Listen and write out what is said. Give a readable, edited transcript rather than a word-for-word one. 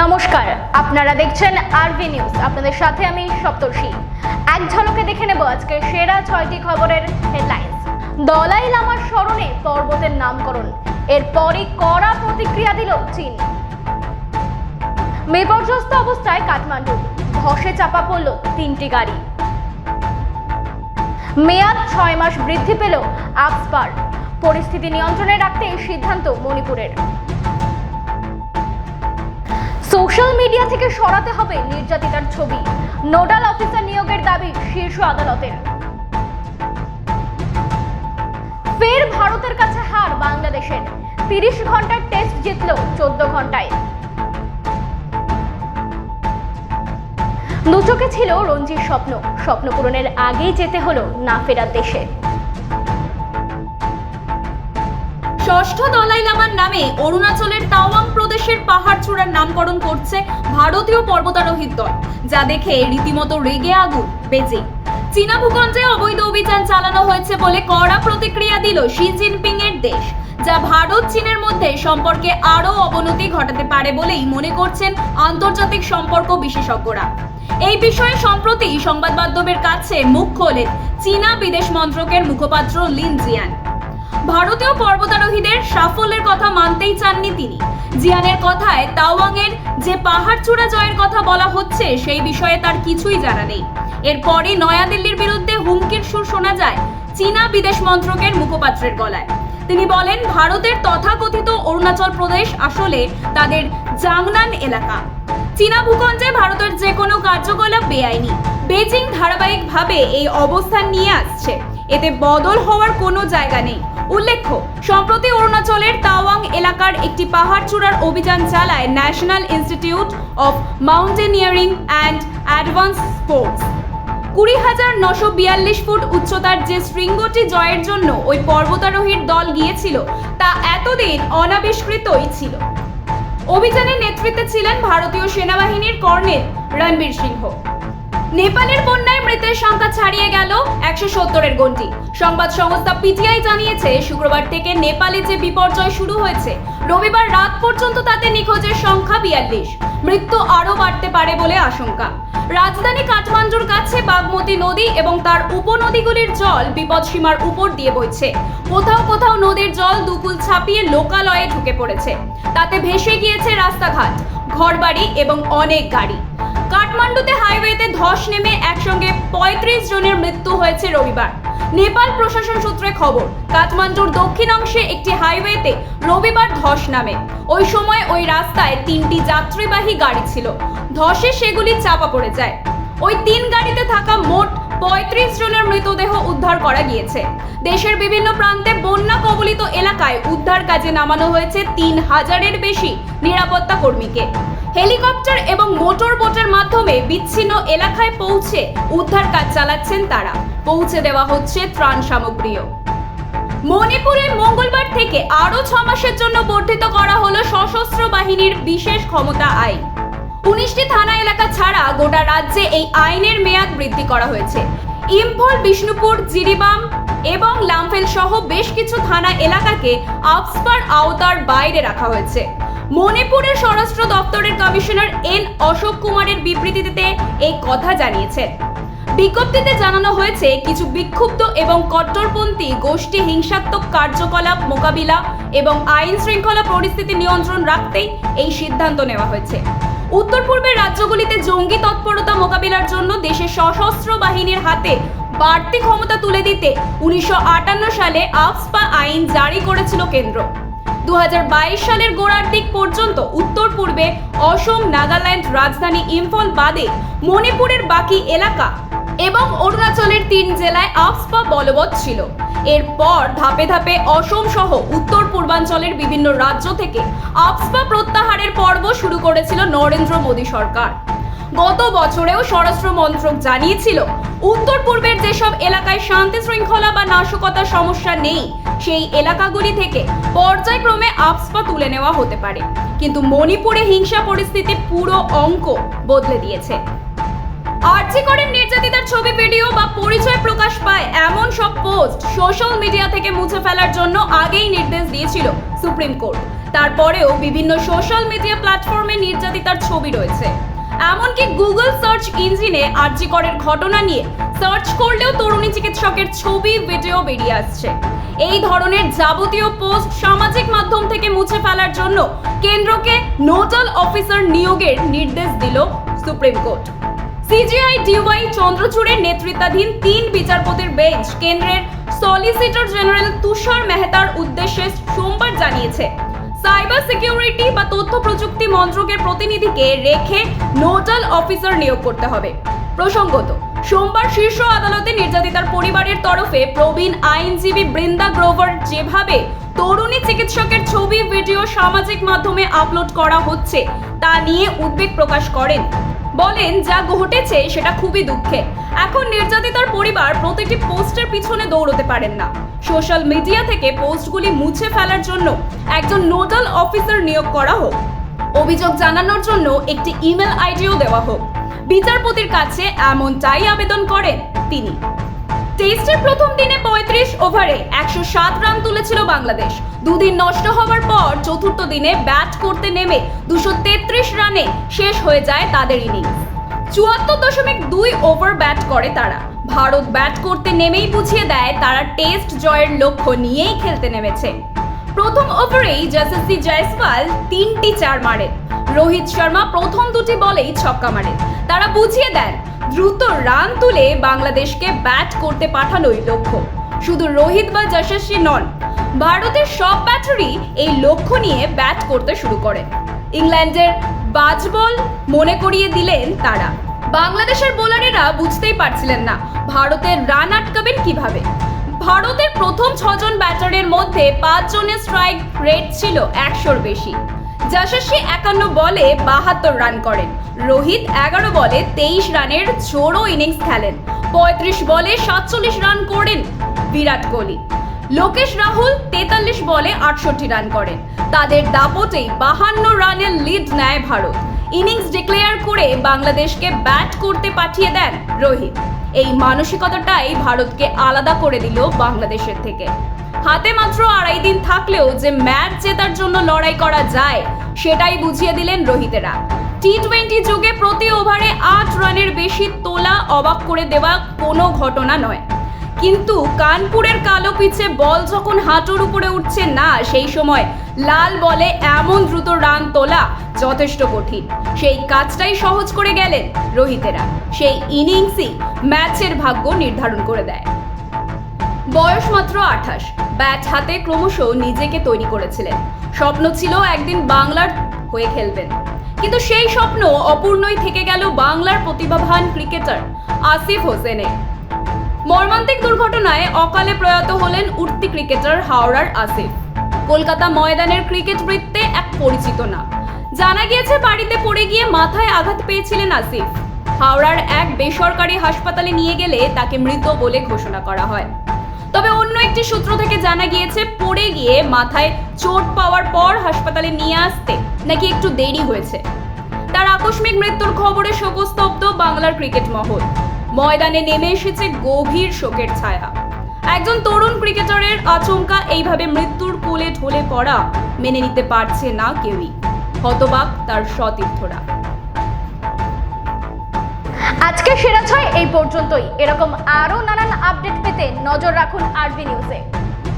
নমস্কার, আপনারা দেখছেন আরভি নিউজ। আপনাদের সাথে আমি সপ্তর্ষি। এক ঝলকে দেখে নেব আজকে সেরা 6টি খবরের হেডলাইন্স। দলাই লামার স্মরণে পর্বতের নামকরণ, এরপরই কড়া প্রতিক্রিয়া দিল চীন। বিপর্যস্ত অবস্থায় কাঠমান্ডু, ধসে চাপা পড়ল 3টি গাড়ি। মেয়াদ 6 মাস বৃদ্ধি পেল আপসপার, পরিস্থিতি নিয়ন্ত্রণে রাখতে সিদ্ধান্ত মণিপুরের। সোশ্যাল মিডিয়া থেকে সরাতে হবে নির্যাতিতার ছবি, নোডাল অফিসার নিয়োগের দাবি শীর্ষ আদালতের। ফের ভারতের কাছে হার বাংলাদেশের, 30 ঘন্টার টেস্ট জিতল 14 ঘন্টায়। দুচোখে ছিল রঞ্জির স্বপ্ন, স্বপ্ন পূরণের আগেই যেতে হলো না ফেরার দেশে। ষষ্ঠ দলাই লামার নামে অরুণাচলের তাওয়াং প্রদেশের পাহাড় চূড়ার নামকরণ করছে ভারতীয় পর্বতারোহী দল, যা দেখে রীতিমতো রেগে আগুন বেজে। চীনা ভূখণ্ডে অবৈধ অভিযান চালানো হয়েছে বলে কড়া প্রতিক্রিয়া দিল শি জিনপিং এর দেশ, যা ভারত চীনের মধ্যে সম্পর্কে আরও অবনতি ঘটাতে পারে বলেই মনে করছেন আন্তর্জাতিক সম্পর্ক বিশেষজ্ঞরা। এই বিষয়ে সম্প্রতি সংবাদ মাধ্যমের কাছে মুখ খোলেন চীনা বিদেশ মন্ত্রকের মুখপাত্র লিন জিয়ান। ভারতীয় পর্বতারোহীদের সাফল্যের কথা মানতেই চাননি তিনি। জিয়ানের কথায় তাওয়াংয়ের যে পাহাড় চূড়া জয়ের কথা বলা হচ্ছে সেই বিষয়ে তার কিছুই জানা নেই। এরপরই নয়াদিল্লির বিরুদ্ধে হুমকির সুর শোনা যায় চীনা বিদেশ মন্ত্রকের মুখপাত্রের গলায়। তিনি বলেন, ভারতের তথাকথিত অরুণাচল প্রদেশ আসলে তাদের জাংনান এলাকা। চীনা ভূখণ্ডে ভারতের যে কোনো কার্যকলাপ বেআইনি। বেজিং ধারাবাহিকভাবে এই অবস্থান নিয়ে আসছে, এতে বদল হওয়ার কোনো জায়গা নেই। উল্লেখ্য, সম্প্রতি অরুণাচলের তাওয়াং এলাকার একটি পাহাড় চূড়ার অভিযান চালায় national institute of mountaineering and advance sports. 20,942 foot উচ্চতার যে শৃঙ্গটি জয়ের জন্য ওই পর্বতারোহীর দল গিয়েছিল তা এতদিন অনাবিষ্কৃতই ছিল। অভিযানে নেতৃত্বে ছিলেন ভারতীয় সেনাবাহিনীর কর্নেল রণবীর সিংহ। নেপালের বন্যায় মৃতের সংখ্যা ছাড়িয়ে গেল 170-এর গণ্ডি। সংবাদ সংস্থা পিটিআই জানিয়েছে, শুক্রবার থেকে নেপালে যে বিপর্যয় শুরু হয়েছে, রবিবার রাত পর্যন্ত তাতে নিখোঁজের সংখ্যা 42। মৃত্যু আরও বাড়তে পারে বলে আশঙ্কা। রাজধানী কাঠমান্ডুর কাছে বাগমতী নদী এবং তার উপনদীগুলির জল বিপদসীমার উপর দিয়ে বইছে। কোথাও কোথাও নদীর জল দুকুল ছাপিয়ে লোকালয়ে ঢুকে পড়েছে। তাতে ভেসে গিয়েছে রাস্তাঘাট, ঘরবাড়ি এবং অনেক গাড়ি। কাঠমান্ডুতে হাইওয়েতে ধস নেমে একসঙ্গে 35 জনের মৃত্যু হয়েছে রবিবার। নেপাল প্রশাসন সূত্রে খবর, কাঠমান্ডুর দক্ষিণাংশে একটি হাইওয়েতে রবিবার ধস নামে। ওই সময় ওই রাস্তায় 3টি যাত্রীবাহী গাড়ি ছিল। ধসে সেগুলি চাপা পড়ে যায়। ওই 3 গাড়িতে থাকা মোট 35 জনের মৃতদেহ উদ্ধার করা গিয়েছে। দেশের বিভিন্ন প্রান্তে বন্যা কবলিত এলাকায় উদ্ধার কাজে নামানো হয়েছে 3000-এর বেশি নিরাপত্তা কর্মীকে। হেলিকপ্টার এবং মোটর বোটের মাধ্যমে বিচ্ছিন্ন এলাকায় পৌঁছে উদ্ধার কাজ চালাচ্ছেন তারা। পৌঁছে দেওয়া হচ্ছে ত্রাণ সামগ্রীও। মণিপুরে মঙ্গলবার থেকে আরও 6 মাসের জন্য বর্ধিত করা হলো সশস্ত্র বাহিনীর বিশেষ ক্ষমতা আইন। 19টি থানা এলাকা ছাড়া গোটা রাজ্যে এই আইনের মেয়াদ বৃদ্ধি করা হয়েছে। ইম্ফল, বিষ্ণুপুর, জিরিবাম এবং লামফেল সহ বেশ কিছু থানা এলাকাকে আপসপার আওতার বাইরে রাখা হয়েছে। মণিপুরের স্বরাষ্ট্র দপ্তরের কমিশনার এন অশোক কুমারের বিবৃতিতে এই কথা জানিয়েছেন। বিজ্ঞপ্তিতে জানানো হয়েছে, কিছু বিক্ষুব্ধ এবং কট্টরপন্থী গোষ্ঠী হিংসাত্মক কার্যকলাপ মোকাবিলা এবং আইন শৃঙ্খলা পরিস্থিতি নিয়ন্ত্রণ রাখতেই এই সিদ্ধান্ত নেওয়া হয়েছে। উত্তর পূর্বের রাজ্যগুলিতে জঙ্গি তৎপরতা মোকাবিলার জন্য দেশের সশস্ত্র বাহিনীর হাতে বাড়তি ক্ষমতা তুলে দিতে 1958 সালে আপসপা আইন জারি করেছিল কেন্দ্র। 2022 সালের গোড়ার দিক পর্যন্ত উত্তর পূর্বে অসম, নাগাল্যান্ড, রাজধানী ইম্ফল বাদে মণিপুরের বাকি এলাকা এবং অরুণাচলের 3 জেলায় আপসপা বলবৎ ছিল। এরপর ধাপে ধাপে অসম সহ উত্তর পূর্বাঞ্চলের বিভিন্ন রাজ্য থেকে আপসপা প্রত্যাহারের পর্ব শুরু করেছিল নরেন্দ্র মোদী সরকার। গত বছরেও স্বরাষ্ট্র মন্ত্রক জানিয়েছিল, উত্তর পূর্বের যেসব এলাকায় শান্তি শৃঙ্খলা বা নাশকতার সমস্যা নেই, সেই এলাকাগুলি থেকে পর্যায়ক্রমে আপসপা তুলে নেওয়া হতে পারে। কিন্তু মণিপুরে হিংসা পরিস্থিতি পুরো অঙ্ক বদলে দিয়েছে। আরজি করের নির্যাতিতার ছবি, ভিডিও বা পরিচয় প্রকাশ পায় এমন সব পোস্ট পোস্ট সোশ্যাল মিডিয়া থেকে মুছে ফেলার জন্য আগেই নির্দেশ দিয়েছিল সুপ্রিম কোর্ট। তারপরেও বিভিন্ন সোশ্যাল মিডিয়া প্ল্যাটফর্মে নির্যাতিতার ছবি রয়েছে। এমনকি গুগল সার্চ ইঞ্জিনে আরজি করের ঘটনা নিয়ে সার্চ করলেও তরুণী চিকিৎসকের ছবি ভিডিও বেরিয়ে আসছে। এই ধরনের যাবতীয় পোস্ট সামাজিক মাধ্যম থেকে মুছে ফেলার জন্য কেন্দ্রকে নোডাল অফিসার নিয়োগের নির্দেশ দিল সুপ্রিম কোর্ট। সিজিআই ডিওয়াই চন্দ্রচূড়ের নেতৃত্বাধীন 3 বিচারপতির বেঞ্চ কেন্দ্রের সলিসিটর জেনারেল তুষার মেহতার উদ্দেশ্যে সোমবার জানিয়েছে, সাইবার সিকিউরিটি বা তথ্য প্রযুক্তি মন্ত্রকের প্রতিনিধিকে রেখে নোডাল অফিসার নিয়োগ করতে হবে। প্রসঙ্গত, সোমবার শীর্ষ আদালতে নির্যাতিতার পরিবারের তরফে প্রবীণ আইনজীবী বৃন্দা গ্রোভার যেভাবে তরুণী চিকিৎসকের ছবি ভিডিও সামাজিক মাধ্যমে আপলোড করা হচ্ছে তা নিয়ে উদ্বেগ প্রকাশ করেন। বলেন, যা ঘটেছে সেটা খুবই দুঃখের। এখন নির্যাতিতার পরিবার প্রতিটি পোস্টের পিছনে দৌড়তে পারেন না। সোশ্যাল মিডিয়া থেকে পোস্টগুলি মুছে ফেলার জন্য একজন নোডাল অফিসার নিয়োগ করা হোক। অভিযোগ জানানোর জন্য একটি ইমেল আইডিও দেওয়া হোক। বিচারপতির কাছে এমনটাই আবেদন করেন তিনি। টেস্টের প্রথম দিনে 35 ওভারে 107 রান তুলেছিল বাংলাদেশ। দুদিন নষ্ট হওয়ার পর চতুর্থ দিনে ব্যাট করতে নেমে 233 রানে শেষ হয়ে যায় তাদের ইনিংস। 74.2 ওভার ব্যাট করে তারা। ভারত ব্যাট করতে নেমেই বুঝিয়ে দেয় তারা টেস্ট জয়ের লক্ষ্য নিয়েই খেলতে নেমেছে। প্রথম ওভারেই যশস্বী জয়সওয়াল 3টি 4 মারেন। রোহিত শর্মা প্রথম 2টি বলেই ছক্কা মারেন। তারা বুঝিয়ে দেন দ্রুত রান তুলে বাংলাদেশকে ব্যাট করতে পাঠানোই লক্ষ্য। শুধু রোহিত বা যশস্বী নন, ভারতের সব ব্যাটারই এই লক্ষ্য নিয়ে ব্যাট করতে শুরু করেন। ইংল্যান্ডের বাজবল মনে করিয়ে দিলেন তারা। বাংলাদেশের বোলারেরা বুঝতেই পারছিলেন না ভারতের রান আটকাবেন কিভাবে। ভারতের প্রথম 6 জন ব্যাটারের মধ্যে 5 জনের স্ট্রাইক রেট ছিল 100-র বেশি। যশস্বী 51 বলে 72 রান করেন। রোহিত 11 বলে 23 রানের জোড়ো ইনিংস খেলেন। 35 বলে 47 রান করেন বিরাট কোহলি। লোকেশ রাহুল 43 বলে 68 রান করেন। তাদের দাপটেই 52 রানের লিড নেয় ভারত। ইনিংস ডিক্লেয়ার করে বাংলাদেশকে ব্যাট করতে পাঠিয়ে দেন রোহিত। এই মানসিকতাটাই ভারতকে আলাদা করে দিল বাংলাদেশের থেকে। হাতে মাত্র 2.5 দিন থাকলেও যে ম্যাচ জেতার জন্য লড়াই করা যায় সেটাই বুঝিয়ে দিলেন রোহিতেরা। টি-20 যুগে প্রতি ওভারে 8 রানের বেশি তোলা অবাক করে দেওয়া কোনো ঘটনা নয়, কিন্তু কানপুরের কালো পিচে বল যখন হাঁটুর উপরে উঠছে না, সেই সময় লাল বলে এমন দ্রুত রান তোলা যথেষ্ট কঠিন। সেই কাজটাই সহজ করে গেলেন রোহিতেরা। সেই ইনিংসই ম্যাচের ভাগ্য নির্ধারণ করে দেয়। বয়স মাত্র 28, ব্যাট হাতে ক্রমশ নিজেকে তৈরি করেছিলেন। স্বপ্ন ছিল একদিন বাংলার হয়ে খেলবেন, কিন্তু সেই স্বপ্ন অপূর্ণই থেকে গেল বাংলার প্রতিভাবান ক্রিকেটার আসিফ হোসেনের। মর্মান্তিক দুর্ঘটনায় অকালে প্রয়াত হলেন উঠতি ক্রিকেটার হাওড়ার আসিফ। কলকাতা ময়দানের ক্রিকেট বৃত্তে এক পরিচিত নাম। জানা গিয়েছে বাড়িতে পড়ে গিয়ে মাথায় আঘাত পেয়েছিলেন আসিফ। হাওড়ার এক বেসরকারি হাসপাতালে নিয়ে গেলে তাকে মৃত বলে ঘোষণা করা হয়। তবে অন্য একটি সূত্র থেকে জানা গিয়েছে পড়ে গিয়ে মাথায় চোট পাওয়ার পর হাসপাতালে নিয়ে আসতে নাকি একটু দেরি হয়েছে। তার আকস্মিক মৃত্যুর খবরে শোকস্তব্ধ বাংলার ক্রিকেট মহল। ময়দানে নেমে এসেছে গভীর শোকের ছায়া। একজন তরুণ ক্রিকেটারের আচমকা এইভাবে মৃত্যুর কোলে ঢলে পড়া মেনে নিতে পারছে না কেউই। হতবাক তার সতীর্থরা। আজকে সেরা 6 এই পর্যন্তই। এরকম আরো নানান আপডেট পেতে নজর রাখুন আরবি নিউজে।